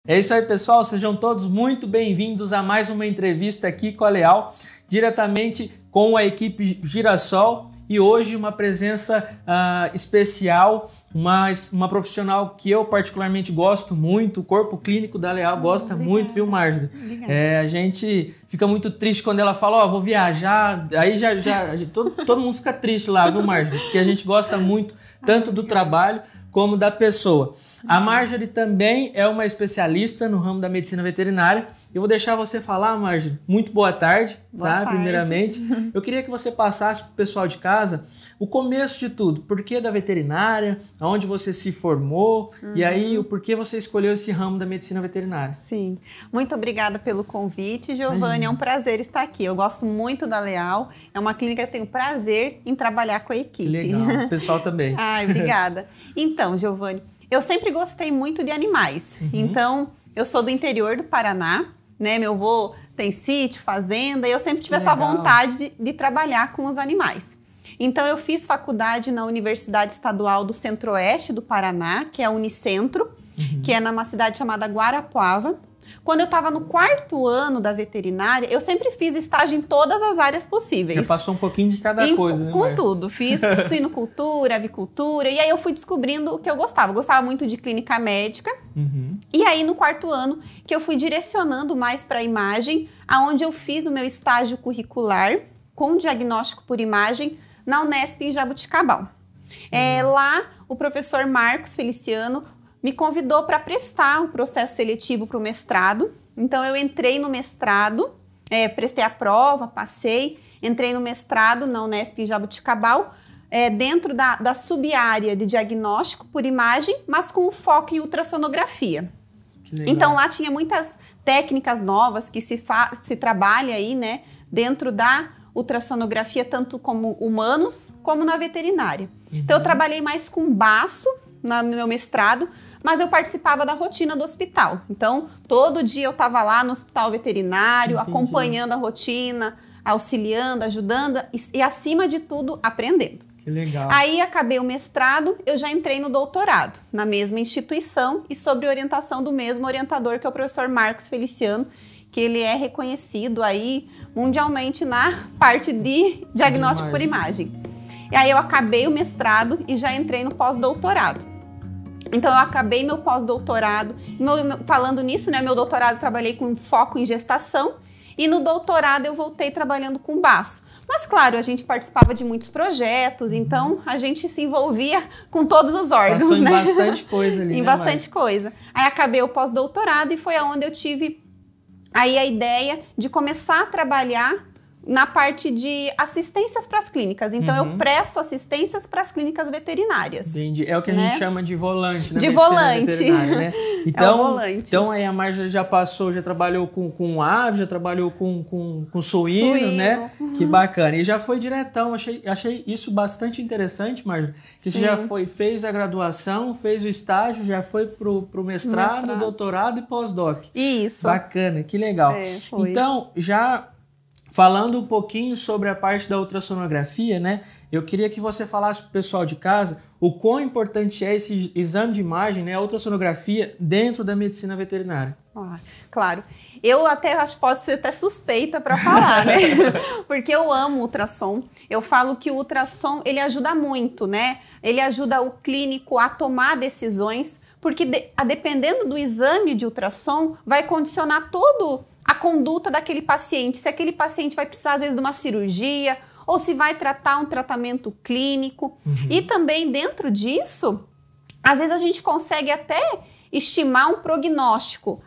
É isso aí, pessoal. Sejam todos muito bem-vindos a mais uma entrevista aqui com a Leal, diretamente com a equipe Girassol. E hoje uma presença especial, uma profissional que eu particularmente gosto muito, o corpo clínico da Leal gosta muito, viu, Marjorie? A gente fica muito triste quando ela fala, vou viajar, aí todo mundo fica triste lá, viu, Marjorie? Porque a gente gosta muito tanto do trabalho como da pessoa. A Marjorie também é uma especialista no ramo da medicina veterinária. Eu vou deixar você falar, Marjorie. Muito boa tarde, boa tarde. Primeiramente. Eu queria que você passasse para o pessoal de casa o começo de tudo. Por que da veterinária, aonde você se formou e aí o porquê você escolheu esse ramo da medicina veterinária. Sim. Muito obrigada pelo convite, Giovanni. É um prazer estar aqui. Eu gosto muito da Leal. É uma clínica que eu tenho prazer em trabalhar com a equipe. Legal. O pessoal também. Ai, obrigada. Então, Giovanni, eu sempre gostei muito de animais. Então, eu sou do interior do Paraná, né? Meu avô tem sítio, fazenda, e eu sempre tive essa vontade de trabalhar com os animais. Então, eu fiz faculdade na Universidade Estadual do Centro-Oeste do Paraná, que é a Unicentro, que é numa cidade chamada Guarapuava. Quando eu estava no 4º ano da veterinária, eu sempre fiz estágio em todas as áreas possíveis. Já passou um pouquinho de cada coisa, né? Com tudo. Fiz suinocultura, avicultura, e aí eu fui descobrindo o que eu gostava. Eu gostava muito de clínica médica. E aí, no 4º ano, que eu fui direcionando mais para a imagem, aonde eu fiz o meu estágio curricular com diagnóstico por imagem na Unesp em Jabuticabal. Lá, o professor Marcos Feliciano me convidou para prestar um processo seletivo para o mestrado. Então, eu entrei no mestrado, prestei a prova, passei, entrei no mestrado na Unesp em Jabuticabal, dentro da sub-área de diagnóstico por imagem, mas com foco em ultrassonografia. Então, lá tinha muitas técnicas novas que se trabalha aí, né, dentro da ultrassonografia, tanto como humanos, como na veterinária. Então, eu trabalhei mais com baço no meu mestrado, mas eu participava da rotina do hospital. Então, todo dia eu estava lá no hospital veterinário, acompanhando a rotina, auxiliando, ajudando e, acima de tudo, aprendendo. Que legal. Aí, acabei o mestrado, eu já entrei no doutorado, na mesma instituição e sob orientação do mesmo orientador, que é o professor Marcos Feliciano, que ele é reconhecido aí mundialmente na parte de diagnóstico por imagem. E aí, eu acabei o mestrado e já entrei no pós-doutorado. Então, eu acabei meu pós-doutorado, falando nisso, né, meu doutorado eu trabalhei com foco em gestação e no doutorado eu voltei trabalhando com baço. Mas, claro, a gente participava de muitos projetos, então a gente se envolvia com todos os órgãos, passou né? Em bastante coisa ali, Em bastante coisa. Aí, acabei o pós-doutorado e foi aonde eu tive aí a ideia de começar a trabalhar na parte de assistências para as clínicas. Então, eu presto assistências para as clínicas veterinárias. Entendi. É o que a gente chama de volante, né? De volante. Né? Então, é o volante. Então, aí a Marjorie já trabalhou com ave, já trabalhou com suíno, né? Que bacana. E já foi diretão. Achei isso bastante interessante, Marjorie. Que você já fez a graduação, fez o estágio, já foi pro mestrado, doutorado e pós-doc. Isso. Bacana, que legal. Foi. Então, já falando um pouquinho sobre a parte da ultrassonografia, né? Eu queria que você falasse para o pessoal de casa o quão importante é esse exame de imagem, né? A ultrassonografia dentro da medicina veterinária. Claro. Eu até acho que posso ser até suspeita para falar, né? Porque eu amo ultrassom. Eu falo que o ultrassom, ele ajuda muito, né? Ele ajuda o clínico a tomar decisões, porque dependendo do exame de ultrassom, vai condicionar todo a conduta daquele paciente, se aquele paciente vai precisar, às vezes, de uma cirurgia, ou se vai tratar um tratamento clínico. E também, dentro disso, às vezes a gente consegue até estimar um prognóstico.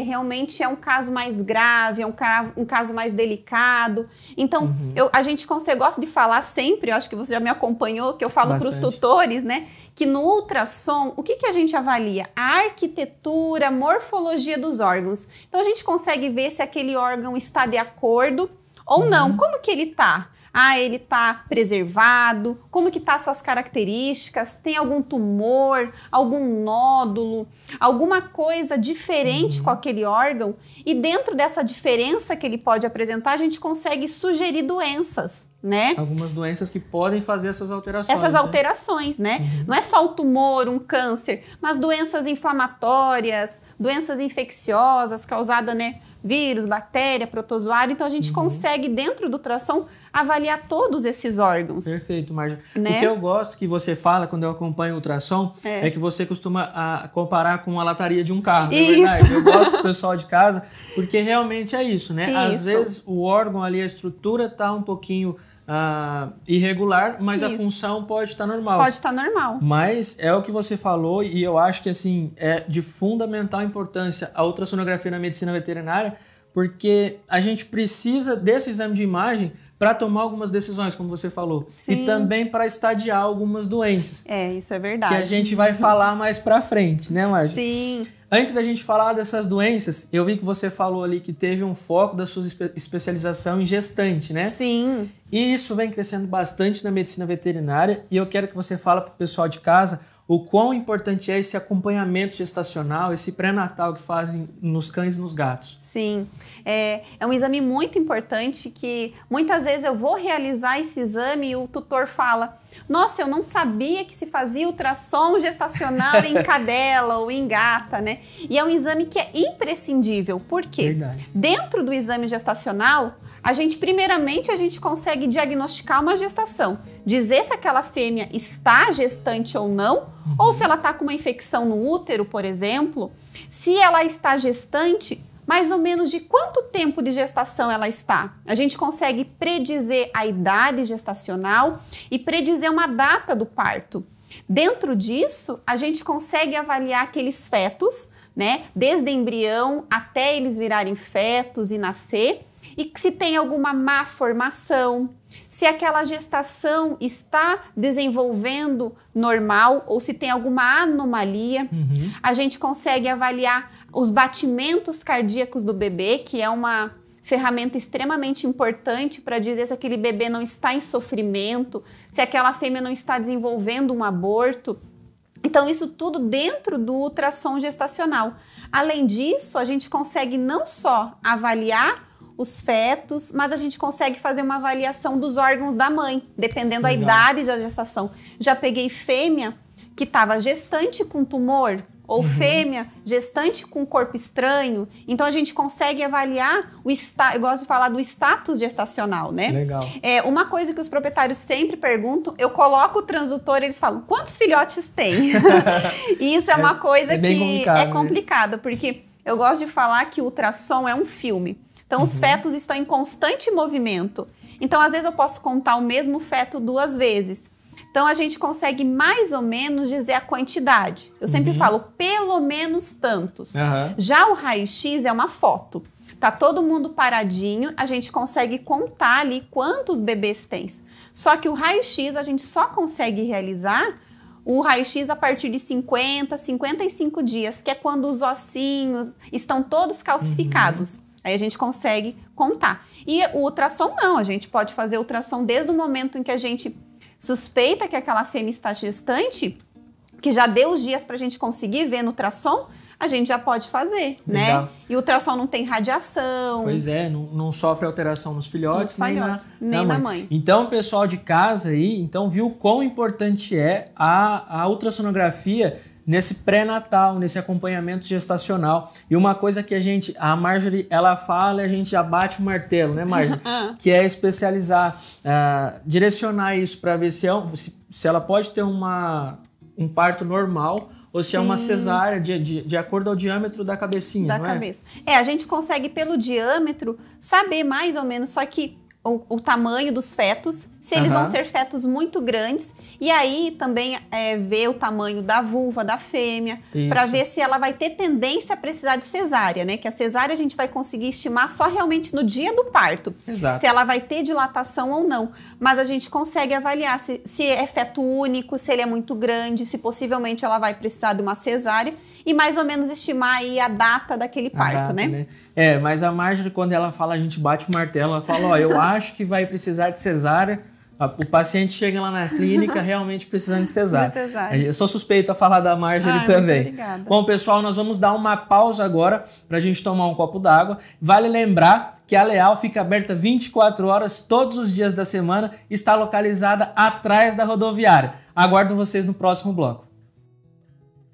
Realmente é um caso mais grave, é um caso mais delicado. Então, a gente consegue, gosto de falar sempre, eu acho que você já me acompanhou, que eu falo para os tutores, né? Que no ultrassom, o que a gente avalia? A arquitetura, a morfologia dos órgãos. Então, a gente consegue ver se aquele órgão está de acordo ou não. Como que ele está? ele está preservado, como que tá suas características, tem algum tumor, algum nódulo, alguma coisa diferente com aquele órgão, e dentro dessa diferença que ele pode apresentar, a gente consegue sugerir doenças, né? Algumas doenças que podem fazer essas alterações. Essas alterações, né? Não é só o tumor, um câncer, mas doenças inflamatórias, doenças infecciosas causadas, né? Vírus, bactéria, protozoário. Então, a gente consegue, dentro do ultrassom, avaliar todos esses órgãos. Perfeito, Márcia. Né? O que eu gosto que você fala quando eu acompanho o ultrassom é que você costuma comparar com a lataria de um carro, Isso. não é verdade? Eu gosto do pessoal de casa, porque realmente é isso, né? Isso. Às vezes, o órgão ali, a estrutura tá um pouquinho irregular, mas a função pode estar normal. Pode estar normal. Mas é o que você falou, e eu acho que assim é de fundamental importância a ultrassonografia na medicina veterinária, porque a gente precisa desse exame de imagem para tomar algumas decisões, como você falou. Sim. E também para estadiar algumas doenças. Isso é verdade. Que a gente vai falar mais para frente, né, Márcia? Sim. Antes da gente falar dessas doenças, eu vi que você falou ali que teve um foco da sua especialização em gestante, né? Sim. E isso vem crescendo bastante na medicina veterinária, e eu quero que você fale para o pessoal de casa o quão importante é esse acompanhamento gestacional, esse pré-natal que fazem nos cães e nos gatos. Sim, é um exame muito importante que muitas vezes eu vou realizar esse exame e o tutor fala: nossa, eu não sabia que se fazia ultrassom gestacional em cadela ou em gata, né? E é um exame que é imprescindível. Por quê? Verdade. Dentro do exame gestacional, primeiramente, a gente consegue diagnosticar uma gestação, dizer se aquela fêmea está gestante ou não, ou se ela está com uma infecção no útero, por exemplo. Se ela está gestante, mais ou menos de quanto tempo de gestação ela está. A gente consegue predizer a idade gestacional e predizer uma data do parto. Dentro disso, a gente consegue avaliar aqueles fetos, né, desde embrião até eles virarem fetos e nascer, e se tem alguma má formação, se aquela gestação está desenvolvendo normal ou se tem alguma anomalia. A gente consegue avaliar os batimentos cardíacos do bebê, que é uma ferramenta extremamente importante para dizer se aquele bebê não está em sofrimento, se aquela fêmea não está desenvolvendo um aborto. Então, isso tudo dentro do ultrassom gestacional. Além disso, a gente consegue não só avaliar os fetos, mas a gente consegue fazer uma avaliação dos órgãos da mãe, dependendo da idade da gestação. Já peguei fêmea que estava gestante com tumor, ou fêmea gestante com corpo estranho. Então, a gente consegue avaliar eu gosto de falar do status gestacional, né? Legal. Uma coisa que os proprietários sempre perguntam, eu coloco o transdutor e eles falam: quantos filhotes tem? E isso é uma coisa que é complicado, porque eu gosto de falar que o ultrassom é um filme. Então, os fetos estão em constante movimento. Então, às vezes, eu posso contar o mesmo feto 2 vezes. Então, a gente consegue mais ou menos dizer a quantidade. Eu sempre falo, pelo menos tantos. Já o raio-x é uma foto. Tá todo mundo paradinho, a gente consegue contar ali quantos bebês tem. Só que o raio-x, a gente só consegue realizar o raio-x a partir de 50, 55 dias, que é quando os ossinhos estão todos calcificados. Aí a gente consegue contar. E o ultrassom não, a gente pode fazer ultrassom desde o momento em que a gente suspeita que aquela fêmea está gestante, que já deu os dias para a gente conseguir ver no ultrassom, a gente já pode fazer, Legal. né? E o ultrassom não tem radiação. Pois é, não sofre alteração nos filhotes, nem na mãe. Então, pessoal de casa aí, então viu quão importante é a ultrassonografia nesse pré-natal, nesse acompanhamento gestacional. E uma coisa que a Marjorie, ela fala e a gente já bate o martelo, né, Marjorie? Que é especializar, direcionar isso para ver se ela pode ter um parto normal ou se é uma cesárea de acordo ao diâmetro da cabecinha, da cabeça. A gente consegue pelo diâmetro saber mais ou menos, só que o tamanho dos fetos, se eles vão ser fetos muito grandes, e aí também ver o tamanho da vulva da fêmea, para ver se ela vai ter tendência a precisar de cesárea, né? Que a cesárea a gente vai conseguir estimar só realmente no dia do parto. Exato. Se ela vai ter dilatação ou não. Mas a gente consegue avaliar se é feto único, se ele é muito grande, se possivelmente ela vai precisar de uma cesárea. e mais ou menos estimar aí a data daquele parto, né? Mas a Marjorie, quando ela fala, a gente bate o martelo, ela fala, ó, eu acho que vai precisar de cesárea. O paciente chega lá na clínica realmente precisando de cesárea. Eu sou suspeito a falar da Marjorie também. Muito obrigada. Bom, pessoal, nós vamos dar uma pausa agora para a gente tomar um copo d'água. Vale lembrar que a Leal fica aberta 24 horas todos os dias da semana e está localizada atrás da rodoviária. Aguardo vocês no próximo bloco.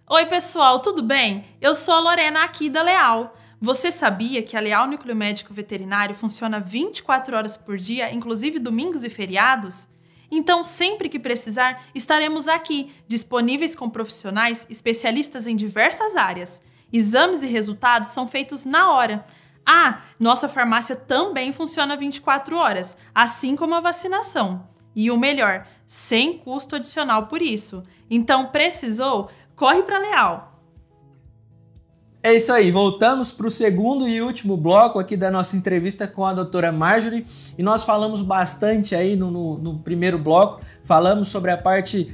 Oi, pessoal, tudo bem? Eu sou a Lorena aqui da Leal. Você sabia que a Leal Núcleo Médico Veterinário funciona 24 horas por dia, inclusive domingos e feriados? Então, sempre que precisar, estaremos aqui, disponíveis com profissionais especialistas em diversas áreas. Exames e resultados são feitos na hora. Nossa farmácia também funciona 24 horas, assim como a vacinação. E o melhor, sem custo adicional por isso. Então, precisou? Corre para a Leal! É isso aí, voltamos para o segundo e último bloco aqui da nossa entrevista com a doutora Marjorie e nós falamos bastante aí no primeiro bloco, falamos sobre a parte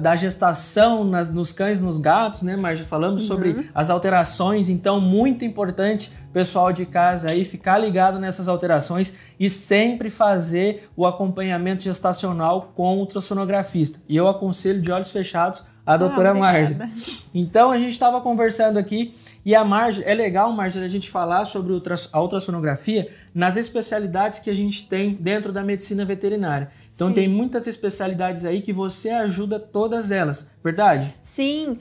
da gestação nos cães e nos gatos, né, Marjorie? Falamos sobre as alterações, então muito importante, pessoal de casa aí, ficar ligado nessas alterações e sempre fazer o acompanhamento gestacional com o ultrassonografista. E eu aconselho de olhos fechados a doutora Marjorie. Então a gente estava conversando aqui e a Marjorie, é legal, Marjorie, a gente falar sobre a ultrassonografia nas especialidades que a gente tem dentro da medicina veterinária. Então tem muitas especialidades aí que você ajuda todas elas, verdade? Sim,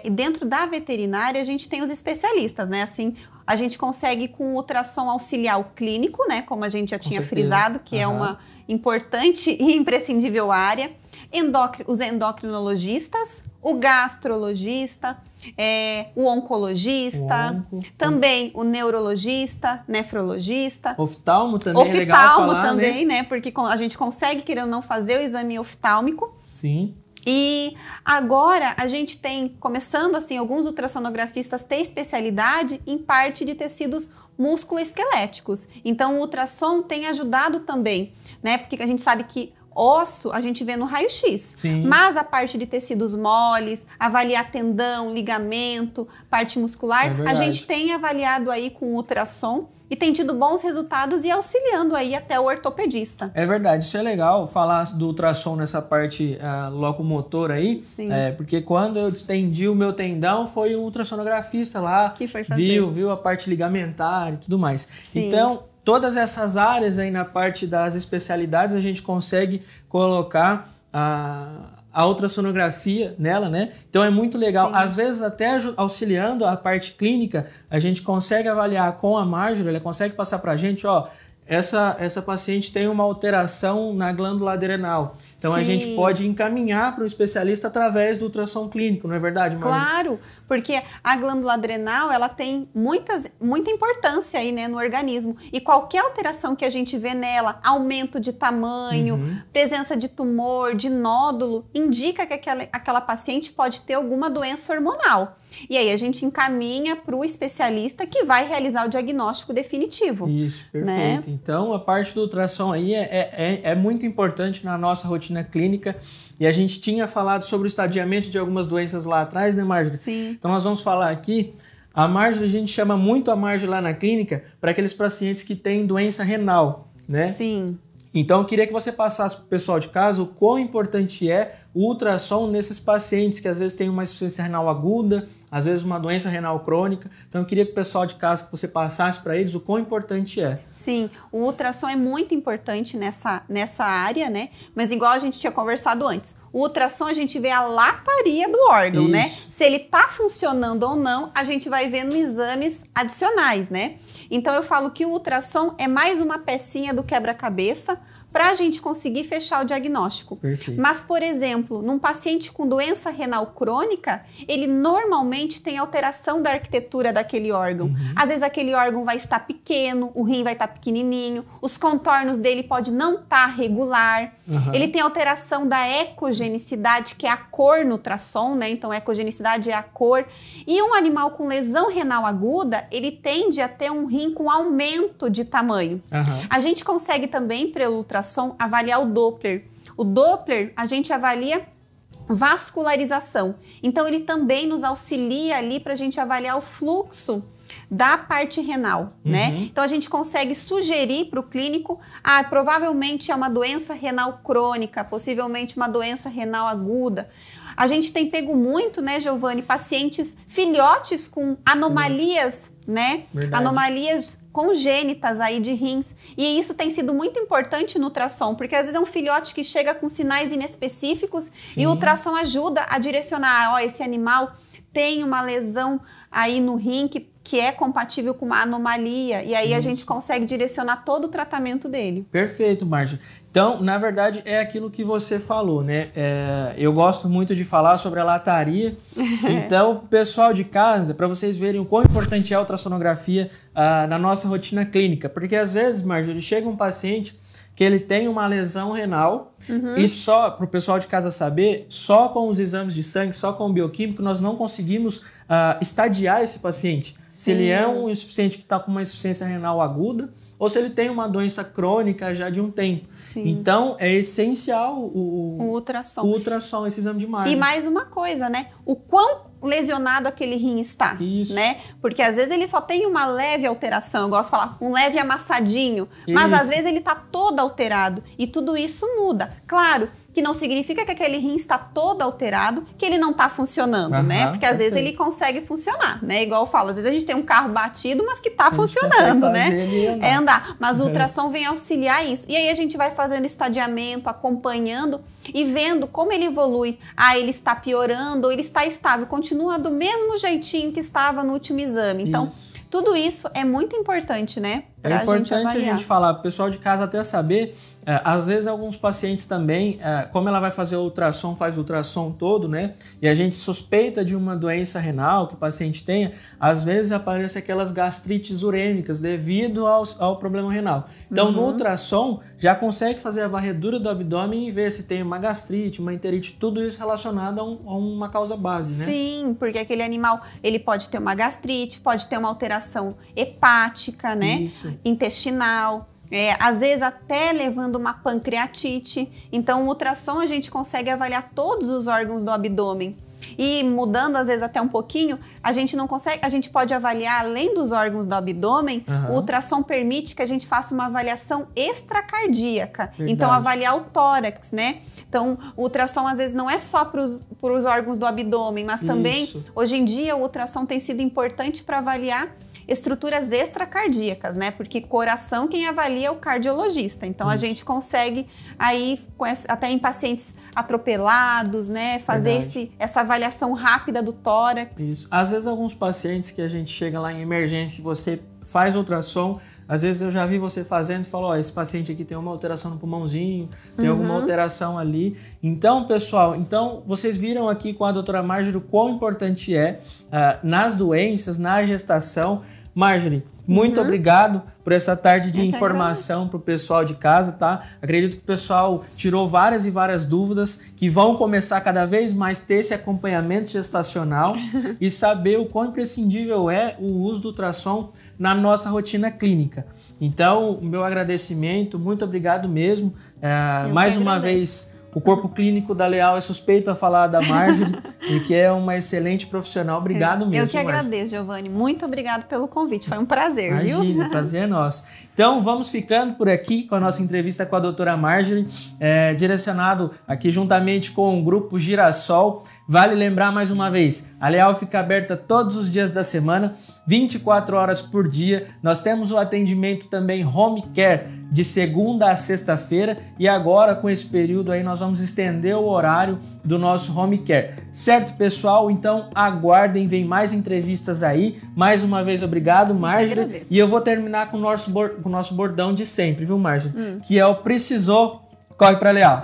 e dentro da veterinária a gente tem os especialistas, né? Assim, a gente consegue com o ultrassom auxiliar o clínico, né? Como a gente já tinha frisado, que é uma importante e imprescindível área. Os endocrinologistas, o gastrologista, o oncologista, também o neurologista, nefrologista. Oftalmo também é legal falar, também, né? Porque a gente consegue, querendo ou não, fazer o exame oftálmico. Sim. E agora a gente tem, começando assim, alguns ultrassonografistas têm especialidade em parte de tecidos musculoesqueléticos. Então o ultrassom tem ajudado também, né? Porque a gente sabe que osso a gente vê no raio-x, mas a parte de tecidos moles, avaliar tendão, ligamento, parte muscular, a gente tem avaliado aí com ultrassom e tem tido bons resultados e auxiliando aí até o ortopedista. É verdade, isso é legal falar do ultrassom nessa parte locomotora aí, porque quando eu distendi o meu tendão foi um ultrassonografista lá que foi fazer. Viu a parte ligamentar e tudo mais. Então, todas essas áreas aí na parte das especialidades a gente consegue colocar a ultrassonografia nela, né? Então é muito legal. Às vezes até auxiliando a parte clínica, a gente consegue avaliar com a Marjorie, ela consegue passar pra gente, ó, essa paciente tem uma alteração na glândula adrenal. Então a gente pode encaminhar para o especialista através do ultrassom clínico, não é verdade, Marjorie? Claro, porque a glândula adrenal ela tem muita importância aí, né, no organismo. E qualquer alteração que a gente vê nela, aumento de tamanho, presença de tumor, de nódulo, indica que aquela paciente pode ter alguma doença hormonal. E aí a gente encaminha para o especialista que vai realizar o diagnóstico definitivo. Isso, perfeito. Né? Então a parte do ultrassom aí é muito importante na nossa rotina clínica e a gente tinha falado sobre o estadiamento de algumas doenças lá atrás, né, Marjorie? Sim. Então nós vamos falar aqui, a Marjorie, a gente chama muito a Marjorie lá na clínica para aqueles pacientes que têm doença renal, né? Sim. Então eu queria que você passasse para o pessoal de casa o quão importante é o ultrassom nesses pacientes que às vezes têm uma insuficiência renal aguda, às vezes uma doença renal crônica. Então eu queria que o pessoal de casa, que você passasse para eles o quão importante é. Sim, o ultrassom é muito importante nessa área, né? Mas igual a gente tinha conversado antes, o ultrassom a gente vê a lataria do órgão, né? Se ele tá funcionando ou não, a gente vai ver nos exames adicionais, né? Então eu falo que o ultrassom é mais uma pecinha do quebra-cabeça para a gente conseguir fechar o diagnóstico. Perfeito. Mas, por exemplo, num paciente com doença renal crônica, ele normalmente tem alteração da arquitetura daquele órgão. Às vezes aquele órgão vai estar pequeno, o rim vai estar pequenininho, os contornos dele pode não estar regular. Ele tem alteração da ecogenicidade, que é a cor no ultrassom, né? Então, ecogenicidade é a cor. E um animal com lesão renal aguda, ele tende a ter um rim com aumento de tamanho. A gente consegue também, pelo ultrassom, avaliar o Doppler. O Doppler, a gente avalia vascularização. Então, ele também nos auxilia ali para a gente avaliar o fluxo da parte renal, né? Então, a gente consegue sugerir para o clínico, provavelmente é uma doença renal crônica, possivelmente uma doença renal aguda. A gente tem pego muito, né, Giovanni, pacientes filhotes com anomalias, né? Verdade. Anomalias congênitas aí de rins. E isso tem sido muito importante no ultrassom, porque às vezes é um filhote que chega com sinais inespecíficos. Sim. E o ultrassom ajuda a direcionar, esse animal tem uma lesão aí no rim que é compatível com uma anomalia, e aí a gente consegue direcionar todo o tratamento dele. Perfeito, Márcia. Então, na verdade, é aquilo que você falou, né? Eu gosto muito de falar sobre a lataria. Então, pessoal de casa, para vocês verem o quão importante é a ultrassonografia na nossa rotina clínica. Porque às vezes, Marjorie, chega um paciente que ele tem uma lesão renal e só, para o pessoal de casa saber, só com os exames de sangue, só com o bioquímico, nós não conseguimos estadiar esse paciente. Sim. Se ele é um insuficiente que está com uma insuficiência renal aguda ou se ele tem uma doença crônica já de um tempo. Sim. Então, é essencial o ultrassom, esse exame de imagem. E mais uma coisa, né? O quão lesionado aquele rim está, né? Porque às vezes ele só tem uma leve alteração, eu gosto de falar, um leve amassadinho, mas às vezes ele está todo alterado e tudo isso muda. Claro que não significa que aquele rim está todo alterado, que ele não está funcionando, né? Porque às vezes ele consegue funcionar, né? Igual eu falo, às vezes a gente tem um carro batido, mas que está funcionando, né? É andar. Mas o ultrassom vem auxiliar isso. E aí a gente vai fazendo estadiamento, acompanhando e vendo como ele evolui. Ele está piorando ou ele está estável, continua do mesmo jeitinho que estava no último exame. Então, tudo isso é muito importante, né? É importante a gente falar, o pessoal de casa até saber, às vezes alguns pacientes também, como ela vai fazer o ultrassom, faz o ultrassom todo, né? E a gente suspeita de uma doença renal que o paciente tenha, às vezes aparecem aquelas gastrites urêmicas devido ao problema renal. Então, no ultrassom, já consegue fazer a varredura do abdômen e ver se tem uma gastrite, uma enterite, tudo isso relacionado a uma causa base, né? Sim, porque aquele animal, ele pode ter uma gastrite, pode ter uma alteração hepática, né? Isso. Intestinal, às vezes até levando uma pancreatite. Então, o ultrassom a gente consegue avaliar todos os órgãos do abdômen. E mudando às vezes até um pouquinho, a gente não consegue, a gente pode avaliar além dos órgãos do abdômen, o ultrassom permite que a gente faça uma avaliação extracardíaca. Verdade. Então, avaliar o tórax, né? Então, o ultrassom às vezes não é só para os órgãos do abdômen, mas também, hoje em dia, o ultrassom tem sido importante para avaliar estruturas extracardíacas, né? Porque coração quem avalia é o cardiologista. Então, a gente consegue aí, até em pacientes atropelados, né? Fazer essa avaliação rápida do tórax. Isso. Às vezes, alguns pacientes que a gente chega lá em emergência e você faz ultrassom, às vezes eu já vi você fazendo e falo, esse paciente aqui tem uma alteração no pulmãozinho, tem alguma alteração ali. Então, pessoal, vocês viram aqui com a doutora Marjorie o quão importante é nas doenças, na gestação. Marjorie, muito obrigado por essa tarde de informação para o pessoal de casa, tá? Acredito que o pessoal tirou várias e várias dúvidas que vão começar cada vez mais ter esse acompanhamento gestacional e saber o quão imprescindível é o uso do ultrassom na nossa rotina clínica. Então, o meu agradecimento, muito obrigado mesmo. Mais uma vez, o corpo clínico da Leal é suspeito a falar da Marjorie, e que é uma excelente profissional. Obrigado mesmo. Eu que agradeço, Giovanni. Muito obrigado pelo convite. Foi um prazer, viu? Imagina, prazer é nosso. Então, vamos ficando por aqui com a nossa entrevista com a doutora Marjorie, direcionado aqui juntamente com o Grupo Girassol. Vale lembrar mais uma vez, a Leal fica aberta todos os dias da semana, 24 horas por dia. Nós temos o atendimento também home care de segunda a sexta-feira e agora com esse período aí nós vamos estender o horário do nosso home care. Certo, pessoal? Então aguardem, vem mais entrevistas aí. Mais uma vez, obrigado, Marjorie. E eu vou terminar com o nosso bordão de sempre, viu, Marjorie? Que é o precisou, corre pra Leal.